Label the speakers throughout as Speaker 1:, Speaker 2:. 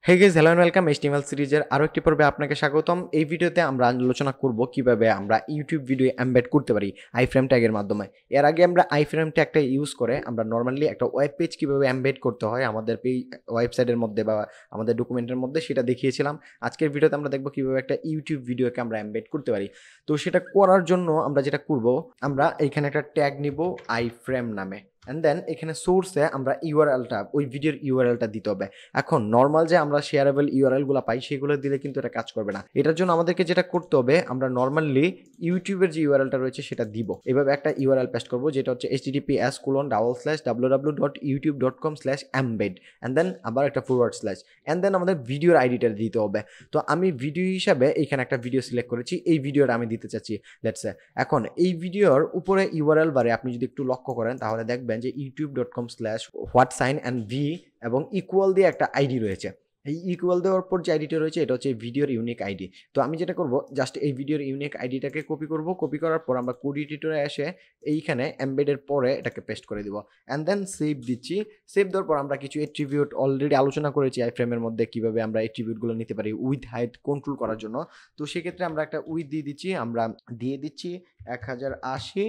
Speaker 1: Hey guys, hello and welcome HTML সিরিজের আরো একটি পর্বে আপনাকে স্বাগতম। এই ভিডিওতে আমরা আলোচনা করব কিভাবে আমরা ইউটিউব ভিডিও এমবেড করতে পারি আইফ্রেম ট্যাগের মাধ্যমে। এর আগে আমরা আইফ্রেম ট্যাগটা ইউজ করে আমরা নরমালি একটা ওয়েব পেজ কিভাবে এমবেড করতে হয় আমাদের ওয়েবসাইটের মধ্যে বা আমাদের ডকুমেন্টের মধ্যে সেটা দেখিয়েছিলাম। আজকের ভিডিওতে আমরা দেখব কিভাবে একটা ইউটিউব ভিডিওকে আমরা এমবেড করতে পারি। তো সেটা করার জন্য আমরা যেটা করব, আমরা এখানে একটা ট্যাগ নিব আইফ্রেম নামে, অ্যান্ড দেন এখানে সোর্সে আমরা ইউআরএলটা, ওই ভিডিওর ইউআরএলটা দিতে হবে। এখন নর্মাল যে আমরা শেয়ারেবল ইউআরএলগুলো পাই সেগুলো দিলে কিন্তু এটা কাজ করবে না। এটার জন্য আমাদেরকে যেটা করতে হবে, আমরা নর্মালি ইউটিউবের যে ইউআরএলটা রয়েছে সেটা দিব। এভাবে একটা ইউআরএল পেস্ট করবো, যেটা হচ্ছে https://www.youtube.com/embed, অ্যান্ড দেন আবার একটা ফরওয়ার্ড স্ল্যাশ, অ্যান্ড দেন আমাদের ভিডিওর আইডিটা দিতে হবে। তো আমি ভিডিও হিসাবে এখানে একটা ভিডিও সিলেক্ট করেছি, এই ভিডিওটা আমি দিতে চাচ্ছি লেটস সে। এখন এই ভিডিওর উপরে ইউআরএল বারে আপনি যদি একটু লক্ষ্য করেন তাহলে দেখবেন যে youtube.com/what_v এবং ইকুয়াল দিয়ে একটা আইডি রয়েছে। এই ইকুয়াল দেওয়ার পর যে আইডিটা রয়েছে এটা হচ্ছে ভিডিওর ইউনিক আইডি। তো আমি যেটা করব, জাস্ট এই ভিডিওর ইউনিক আইডিটাকে কপি করব। কপি করার পর আমরা কোড এডিটরে এসে এইখানে এমবেডের পরে এটাকে পেস্ট করে দিব, অ্যান্ড দেন সেভ দিচ্ছি। সেভ দেওয়ার পর আমরা কিছু এট্রিবিউট অলরেডি আলোচনা করেছি আইফ্রেমের মধ্যে কিভাবে আমরা এট্রিবিউটগুলো নিতে পারি উইথ হাইট কন্ট্রোল করার জন্য। তো সেক্ষেত্রে আমরা একটা উইথ দিয়ে দিচ্ছি, আমরা দিয়ে দিচ্ছি 1080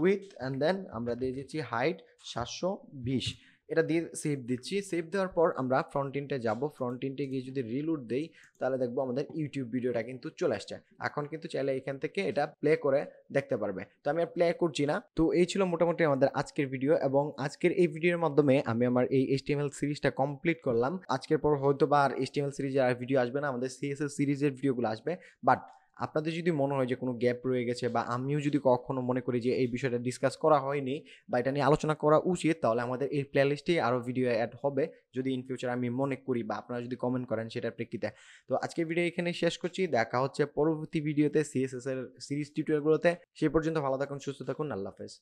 Speaker 1: উইথ, অ্যান্ড দেন আমরা দিয়ে দিচ্ছি হাইট 720। এটা দিয়ে সেভ দিচ্ছি। সেভ দেওয়ার পর আমরা ফ্রন্ট এন্ডে যাব। ফ্রন্ট এন্ডে গিয়ে যদি রিলোড দেই তাহলে দেখবো আমাদের ইউটিউব ভিডিওটা কিন্তু চলে আসছে। এখন কিন্তু চাইলে এখান থেকে এটা প্লে করে দেখতে পারবে। তো আমি আর প্লে করছি না। তো এই ছিল মোটামুটি আমাদের আজকের ভিডিও, এবং আজকের এই ভিডিওর মাধ্যমে আমি আমার এই HTML সিরিজটা কমপ্লিট করলাম। আজকের পর হয়তো বা আর HTML সিরিজের আর ভিডিও আসবে না, আমাদের CSS সিরিজের ভিডিওগুলো আসবে। বাট আপনাদের যদি মনে হয় যে কোনো গ্যাপ রয়ে গেছে, বা আমিও যদি কখনো মনে করি যে এই বিষয়টা ডিসকাস করা হয়নি বা এটা নিয়ে আলোচনা করা উচিত, তাহলে আমাদের এই প্লেলিস্টে আরও ভিডিও অ্যাড হবে যদি ইন ফিউচার আমি মনে করি বা আপনারা যদি কমেন্ট করেন সেটার প্রেক্ষিতে। তো আজকের ভিডিও এখানেই শেষ করছি। দেখা হচ্ছে পরবর্তী ভিডিওতে CSS এর সিরিজ টিউটোরিয়ালগুলোতে। সেই পর্যন্ত ভালো থাকুন, সুস্থ থাকুন, আল্লাহ হাফেজ।